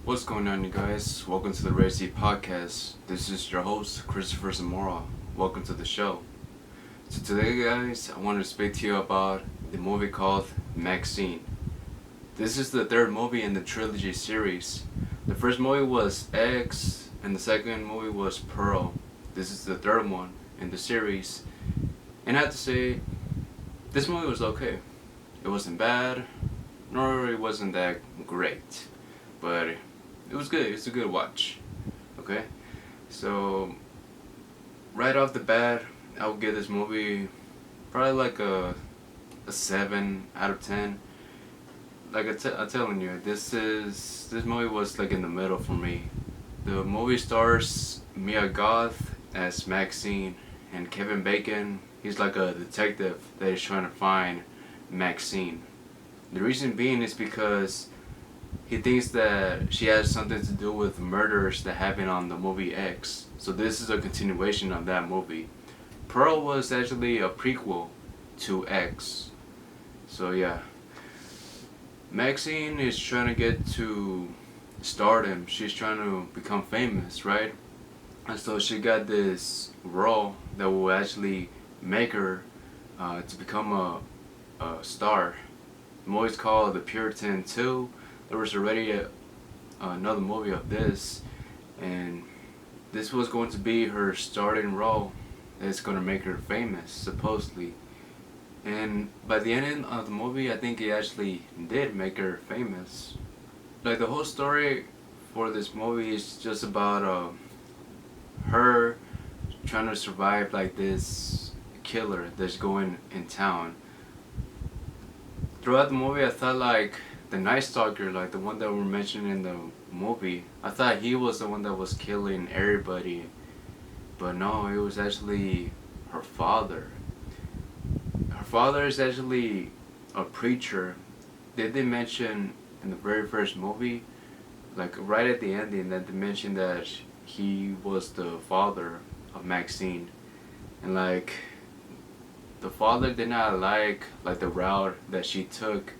What's going on, you guys? Welcome to the Red Sea Podcast. This is your host, Cristopher Zamora. Welcome to the show. So today, guys, I want to speak to you about the movie called Maxxxine. This is the third movie in the trilogy series. The first movie was X, and the second movie was Pearl. This is the third one in the series. And I have to say, this movie was okay. It wasn't bad, nor it wasn't that great. But it was good. It's a good watch. Okay? So, right off the bat, I would give this movie probably like a 7 out of 10. Like I'm telling you, this movie was like in the middle for me. The movie stars Mia Goth as Maxxxine, and Kevin Bacon, he's like a detective that is trying to find Maxxxine. The reason being is because he thinks that she has something to do with murders that happened on the movie X. So this is a continuation of that movie. Pearl was actually a prequel to X. So yeah. Maxxxine is trying to get to stardom. She's trying to become famous, right? And so she got this role that will actually make her to become a star. The movie's called The Puritan 2. There was already another movie of this, and this was going to be her starting role that's going to make her famous, supposedly. And by the end of the movie, I think it actually did make her famous. Like, the whole story for this movie is just about her trying to survive like this killer that's going in town. Throughout the movie, I thought like the Night Stalker, like the one that were mentioned in the movie, I thought he was the one that was killing everybody. But no, it was actually her father. Her father is actually a preacher. They did mention in the very first movie, like right at the ending, that they mentioned that he was the father of Maxxxine. And like, the father did not like the route that she took,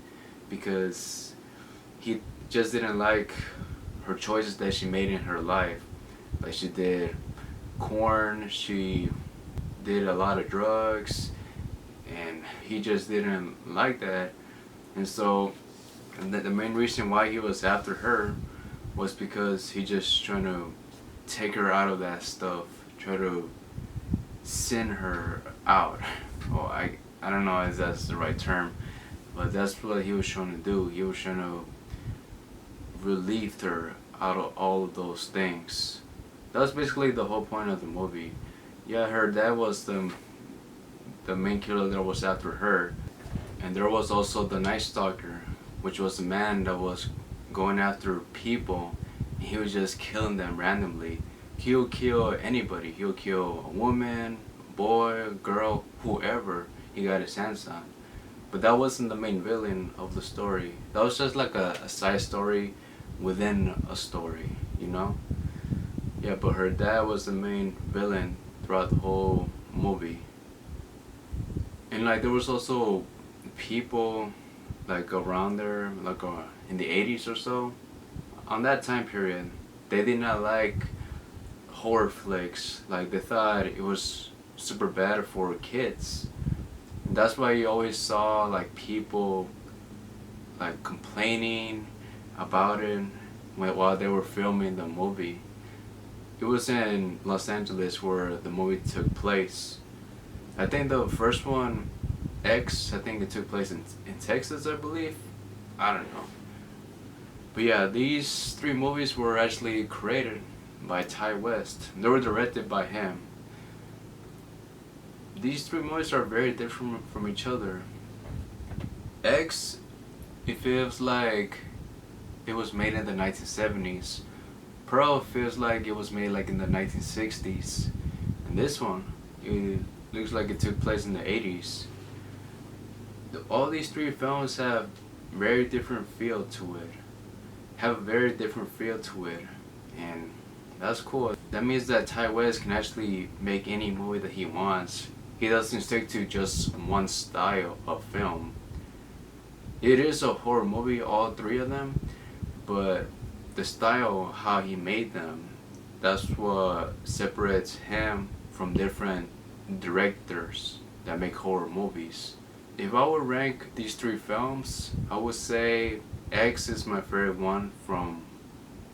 because he just didn't like her choices that she made in her life. Like, she did corn, she did a lot of drugs, and he just didn't like that. And so the main reason why he was after her was because he just trying to take her out of that stuff, try to send her out. Oh, I don't know if that's the right term, but that's what he was trying to do. He was trying to relieve her out of all of those things. That was basically the whole point of the movie. Yeah, her dad was the main killer that was after her, and there was also the Night Stalker, which was the man that was going after people. And he was just killing them randomly. He'll kill anybody. He'll kill a woman, a boy, a girl, whoever he got his hands on. But that wasn't the main villain of the story. That was just like a side story within a story, you know? Yeah, but her dad was the main villain throughout the whole movie. And like, there was also people like around there, like in the 80s or so. On that time period, they did not like horror flicks. Like, they thought it was super bad for kids. That's why you always saw like people like complaining about it while they were filming the movie. It was in Los Angeles where the movie took place. I think the first one, X, I think it took place in Texas, I believe. I don't know. But yeah, these three movies were actually created by Ty West. They were directed by him. These three movies are very different from each other. X, it feels like it was made in the 1970s. Pearl feels like it was made like in the 1960s. And this one, it looks like it took place in the 80s. All these three films have very different feel to it. Have a very different feel to it. And that's cool. That means that Ty West can actually make any movie that he wants. He doesn't stick to just one style of film. It is a horror movie, all three of them, but the style, how he made them, that's what separates him from different directors that make horror movies. If I would rank these three films, I would say X is my favorite one from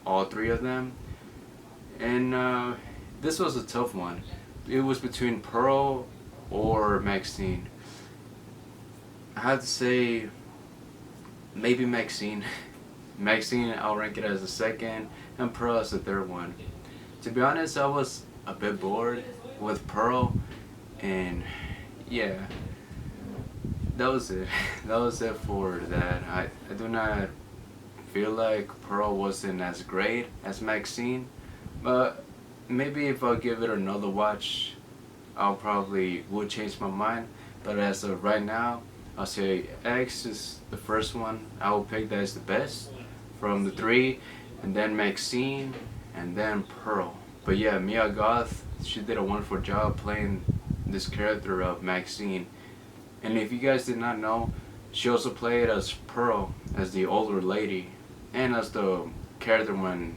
all three of them. And this was a tough one. It was between Pearl or Maxxxine. I had to say maybe Maxxxine. Maxxxine, I'll rank it as the second, and Pearl as the third one. To be honest, I was a bit bored with Pearl, and yeah, that was it. That was it for that. I do not feel like Pearl wasn't as great as Maxxxine, but maybe if I give it another watch, I'll probably would change my mind. But as of right now, I'll say X is the first one. I will pick that as the best from the three, and then Maxxxine, and then Pearl. But yeah, Mia Goth, she did a wonderful job playing this character of Maxxxine. And if you guys did not know, she also played as Pearl, as the older lady, and as the character when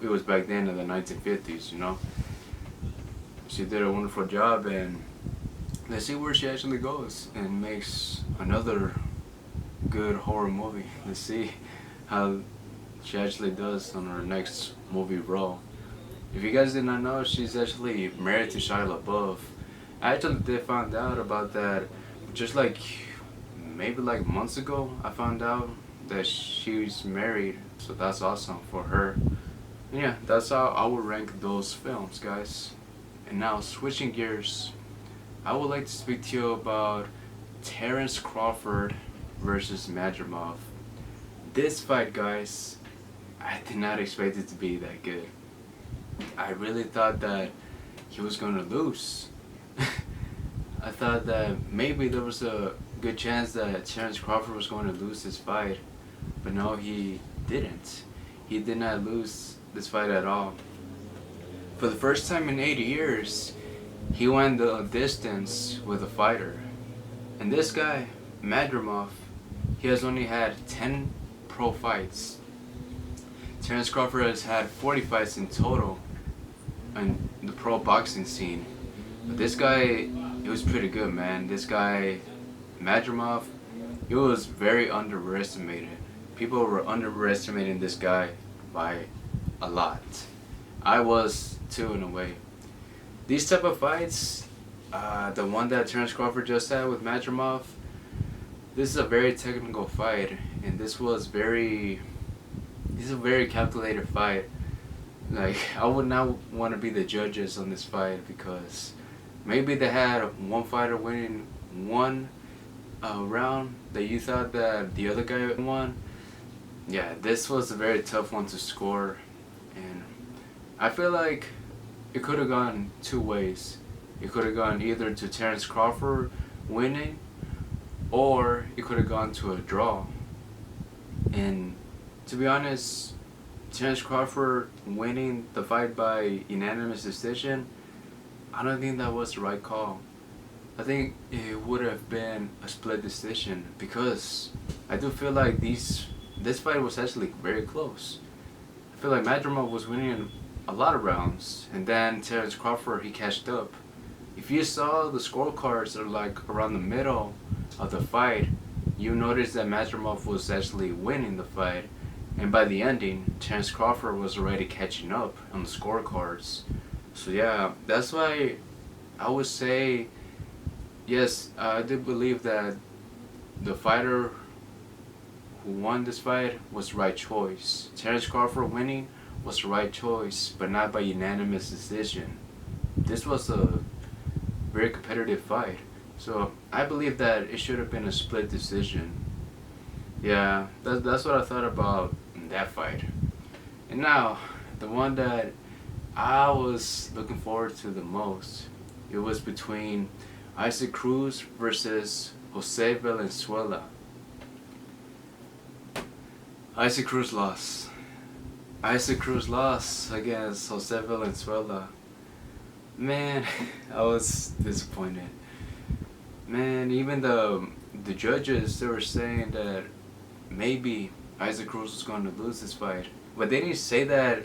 it was back then in the 1950s, you know. She did a wonderful job, and let's see where she actually goes and makes another good horror movie. Let's see how she actually does on her next movie role. If you guys did not know, she's actually married to Shia LaBeouf. I actually did find out about that just like maybe like months ago. I found out that she's married, so that's awesome for her. And yeah, that's how I would rank those films, guys. And now switching gears, I would like to speak to you about Terence Crawford versus Madrimov. This fight, guys, I did not expect it to be that good. I really thought that he was going to lose. I thought that maybe there was a good chance that Terence Crawford was going to lose this fight, but no, he didn't. He did not lose this fight at all. For the first time in 80 years, he went the distance with a fighter. And this guy, Madrimov, he has only had 10 pro fights. Terence Crawford has had 40 fights in total in the pro boxing scene. But this guy, he was pretty good, man. This guy, Madrimov, he was very underestimated. People were underestimating this guy by a lot. I was too, in a way. These type of fights, the one that Terence Crawford just had with Madrimov, this is a very technical fight, and this is a very calculated fight. Like, I would not want to be the judges on this fight, because maybe they had one fighter winning one round that you thought that the other guy won. Yeah, this was a very tough one to score, and I feel like it could have gone two ways. It could have gone either to Terence Crawford winning, or it could have gone to a draw. And to be honest, Terence Crawford winning the fight by unanimous decision, I don't think that was the right call. I think it would have been a split decision, because I do feel like this fight was actually very close. I feel like Madrimov was winning a lot of rounds, and then Terence Crawford, he catched up. If you saw the scorecards that are like around the middle of the fight, you noticed that Madrimov was actually winning the fight, and by the ending, Terence Crawford was already catching up on the scorecards. So yeah, that's why I would say, yes, I do believe that the fighter who won this fight was the right choice. Terence Crawford winning was the right choice, but not by unanimous decision. This was a very competitive fight, so I believe that it should have been a split decision. Yeah, that's what I thought about that fight. And now, the one that I was looking forward to the most, it was between Isaac Cruz versus Jose Valenzuela. Isaac Cruz lost. Isaac Cruz lost against Jose Valenzuela. Man, I was disappointed. Man, even the judges, they were saying that maybe Isaac Cruz was going to lose this fight. But they didn't say that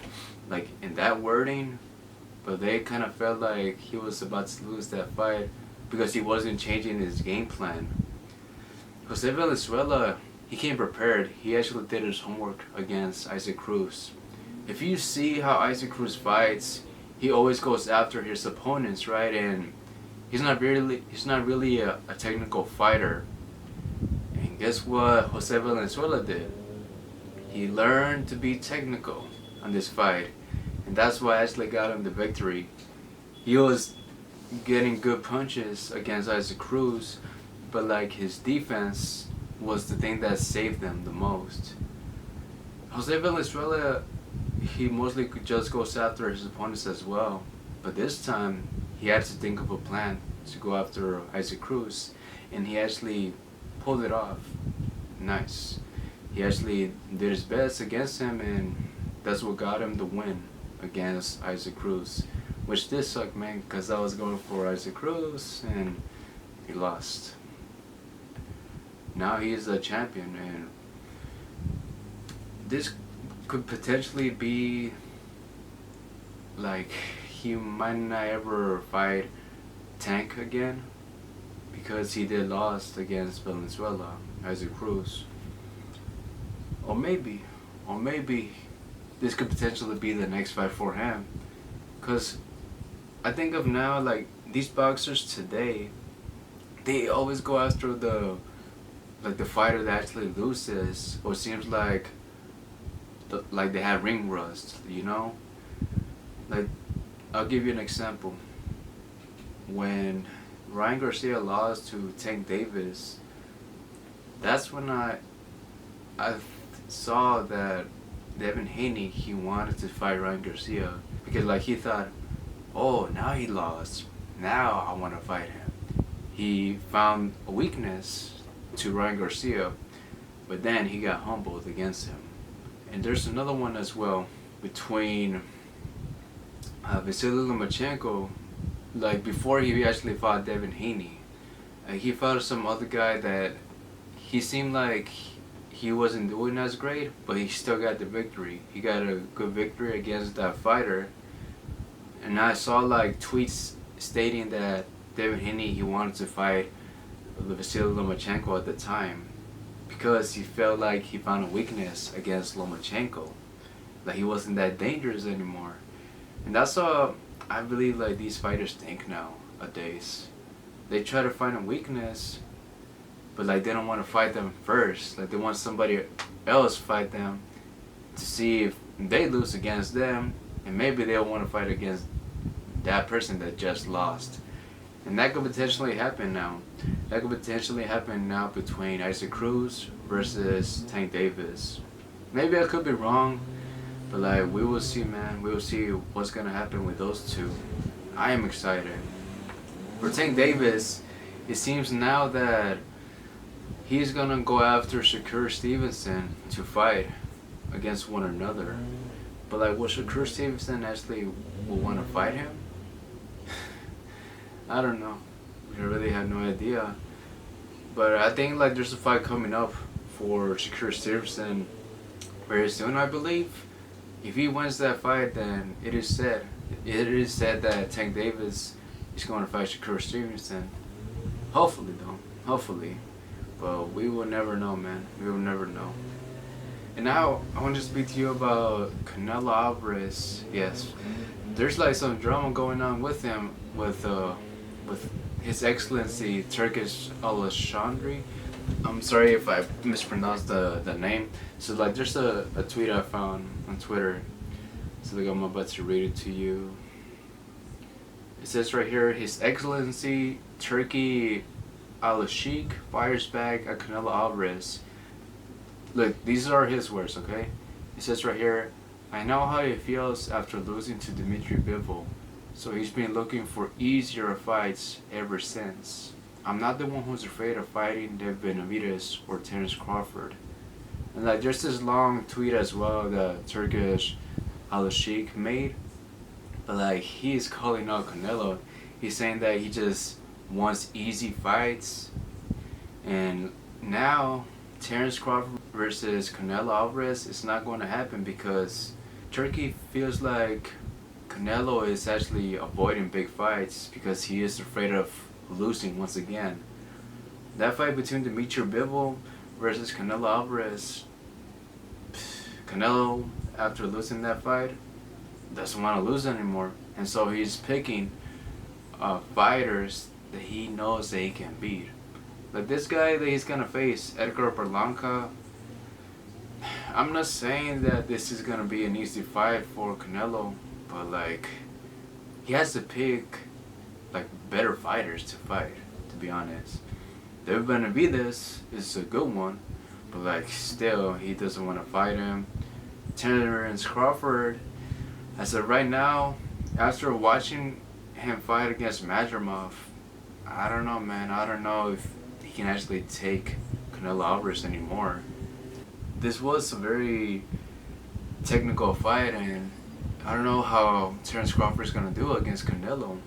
like in that wording, but they kind of felt like he was about to lose that fight because he wasn't changing his game plan. Jose Valenzuela, he came prepared. He actually did his homework against Isaac Cruz. If you see how Isaac Cruz fights, he always goes after his opponents, right? And he's not really a technical fighter. And guess what Jose Valenzuela did? He learned to be technical on this fight, and that's why actually got him the victory. He was getting good punches against Isaac Cruz, but like his defense was the thing that saved them the most. Jose Valenzuela, he mostly just goes after his opponents as well, but this time he had to think of a plan to go after Isaac Cruz, and he actually pulled it off. Nice. He actually did his best against him, and that's what got him the win against Isaac Cruz, which did suck, man, because I was going for Isaac Cruz and he lost. Now he's a champion, and this could potentially be like he might not ever fight Tank again because he did lost against Valenzuela, Isaac Cruz. Or maybe this could potentially be the next fight for him. Cause I think of now, like these boxers today, they always go after the fighter that actually loses, or seems like they have ring rust, you know? Like, I'll give you an example. When Ryan Garcia lost to Tank Davis, that's when I saw that Devin Haney, he wanted to fight Ryan Garcia because like he thought, oh, now he lost, now I want to fight him. He found a weakness to Ryan Garcia, but then he got humbled against him. And there's another one as well between Vasily Lomachenko, like before he actually fought Devin Haney. He fought some other guy that he seemed like he wasn't doing as great, but he still got the victory. He got a good victory against that fighter. And I saw like tweets stating that Devin Haney, he wanted to fight Vasily Lomachenko at the time because he felt like he found a weakness against Lomachenko. Like he wasn't that dangerous anymore. And that's how I believe like these fighters think nowadays. They try to find a weakness, but like they don't want to fight them first. Like they want somebody else fight them to see if they lose against them, and maybe they'll want to fight against that person that just lost. And that could potentially happen now. That could potentially happen now between Isaac Cruz versus Tank Davis. Maybe I could be wrong, but like we will see, man. We will see what's gonna happen with those two. I am excited. For Tank Davis, it seems now that he's gonna go after Shakur Stevenson to fight against one another. But like, will Shakur Stevenson actually will want to fight him? I don't know. I really have no idea. But I think like there's a fight coming up for Shakur Stevenson very soon, I believe. If he wins that fight, then it is said that Tank Davis is going to fight Shakur Stevenson. Hopefully, though. Hopefully. But we will never know, man. We will never know. And now I want to speak to you about Canelo Alvarez. Yes, there's like some drama going on with him, with His Excellency Turkish Alexandri. I'm sorry if I mispronounced the name. So like there's a tweet I found on Twitter. So like I'm about to read it to you. It says right here, His Excellency Turkey Al-Sheikh fires back at Canelo Alvarez. Look, these are his words, okay? It says right here, I know how he feels after losing to Dmitry Bivol, so he's been looking for easier fights ever since. I'm not the one who's afraid of fighting Dev Benavidez or Terence Crawford. And like there's this long tweet as well that Turkish Al-Sheikh made, but like he's calling out Canelo. He's saying that he just wants easy fights, and now Terence Crawford versus Canelo Alvarez, it's not going to happen because Turkey feels like Canelo is actually avoiding big fights because he is afraid of losing once again. That fight between Dimitri Bivol versus Canelo Alvarez, Canelo, after losing that fight, doesn't want to lose anymore. And so he's picking fighters that he knows that he can beat. Like this guy that he's going to face, Edgar Berlanga, I'm not saying that this is going to be an easy fight for Canelo, but like, he has to pick like better fighters to fight, to be honest. David Benavidez is a good one, but like still he doesn't want to fight him. Terence Crawford, as of right now, after watching him fight against Madrimov, I don't know, man. I don't know if he can actually take Canelo Alvarez anymore. This was a very technical fight, and I don't know how Terence Crawford is gonna do against Canelo.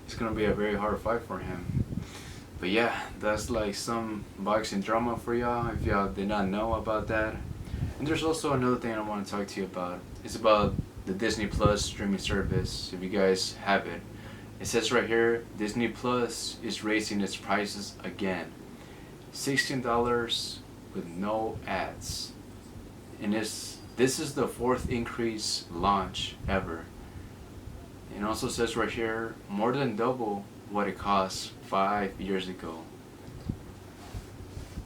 It's gonna be a very hard fight for him. But yeah, that's like some boxing drama for y'all, if y'all did not know about that. And there's also another thing I want to talk to you about. It's about the Disney Plus streaming service, if you guys have it. It says right here, Disney Plus is raising its prices again. $16 with no ads. And this is the 4th increase launch ever. It also says right here, more than double what it cost 5 years ago.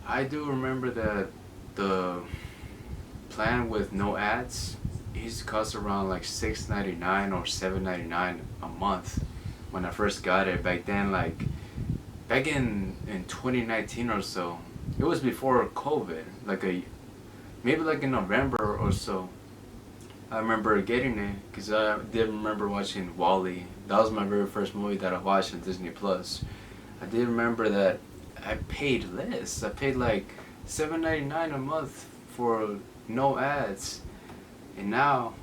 I do remember that the plan with no ads used to cost around like $6.99 or $7.99 a month when I first got it back then, like back in 2019 or so. It was before COVID, maybe like in November or so. I remember getting it because I did remember watching Wall-E. That was my very first movie that I watched on Disney Plus. I did remember that I paid less. I paid like $7.99 a month for no ads, and now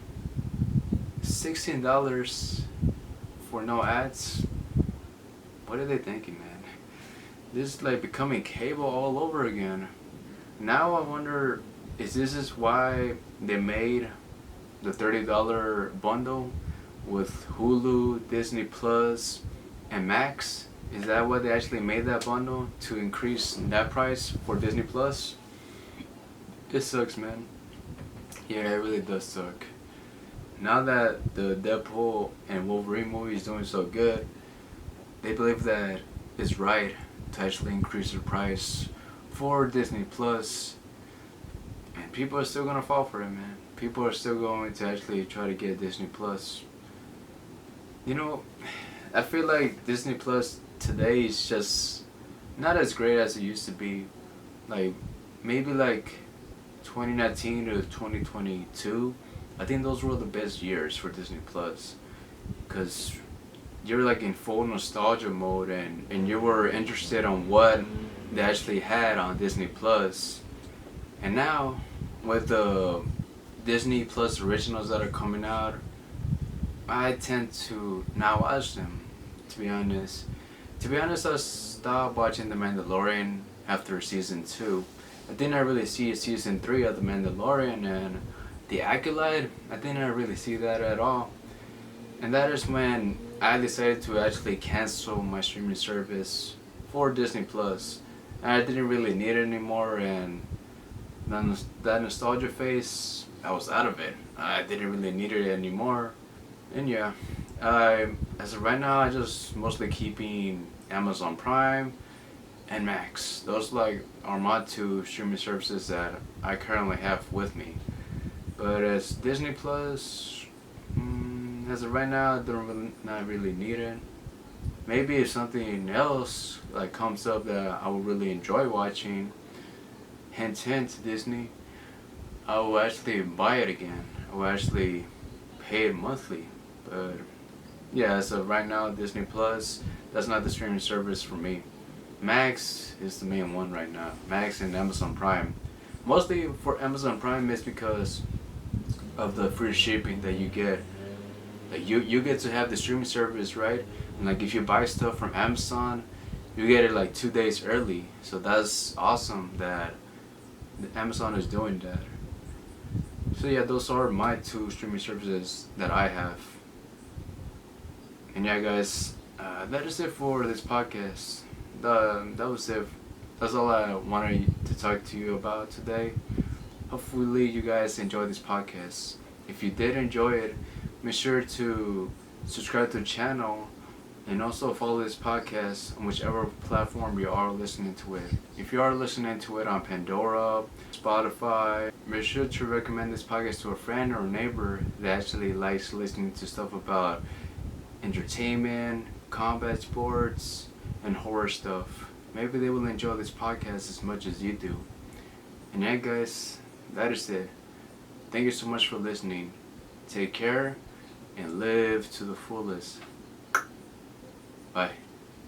$16 for no ads. What are they thinking, man? This is like becoming cable all over again. Now I wonder, is this why they made the $30 bundle with Hulu, Disney Plus, and Max? Is that why they actually made that bundle, to increase that price for Disney Plus? It sucks, man. Yeah, it really does suck. Now that the Deadpool and Wolverine movie is doing so good, they believe that it's right to actually increase the price for Disney Plus, and people are still gonna fall for it, man. People are still going to actually try to get Disney Plus. You know, I feel like Disney Plus today is just not as great as it used to be. Like, maybe like 2019 to 2022, I think those were the best years for Disney Plus, because you're like in full nostalgia mode, and you were interested on what they actually had on Disney Plus. And now with the Disney Plus originals that are coming out, I tend to not watch them, to be honest. I stopped watching The Mandalorian after season 2. I did not really see season 3 of The Mandalorian, and The Acolyte, I did not really see that at all. And that is when I decided to actually cancel my streaming service for Disney Plus. And I didn't really need it anymore, and that nostalgia phase, I was out of it. I didn't really need it anymore. And yeah, as of right now, I just mostly keeping Amazon Prime and Max. Those like are my 2 streaming services that I currently have with me. But as Disney Plus, as of right now, I not really need it. Maybe if something else like comes up that I would really enjoy watching, hint hint Disney, I will actually buy it again. I will actually pay it monthly. But yeah, so right now Disney Plus, that's not the streaming service for me. Max is the main one right now. Max and Amazon Prime. Mostly for Amazon Prime is because of the free shipping that you get. Like you get to have the streaming service, right? And like if you buy stuff from Amazon, you get it like 2 days early. So that's awesome that Amazon is doing that. So yeah, those are my two streaming services that I have. And yeah, guys, that is it for this podcast. That was it. That's all I wanted to talk to you about today. Hopefully, you guys enjoyed this podcast. If you did enjoy it, make sure to subscribe to the channel and also follow this podcast on whichever platform you are listening to it. If you are listening to it on Pandora, Spotify, make sure to recommend this podcast to a friend or a neighbor that actually likes listening to stuff about entertainment, combat sports, and horror stuff. Maybe they will enjoy this podcast as much as you do. And yeah, guys, that is it. Thank you so much for listening. Take care and live to the fullest. Bye.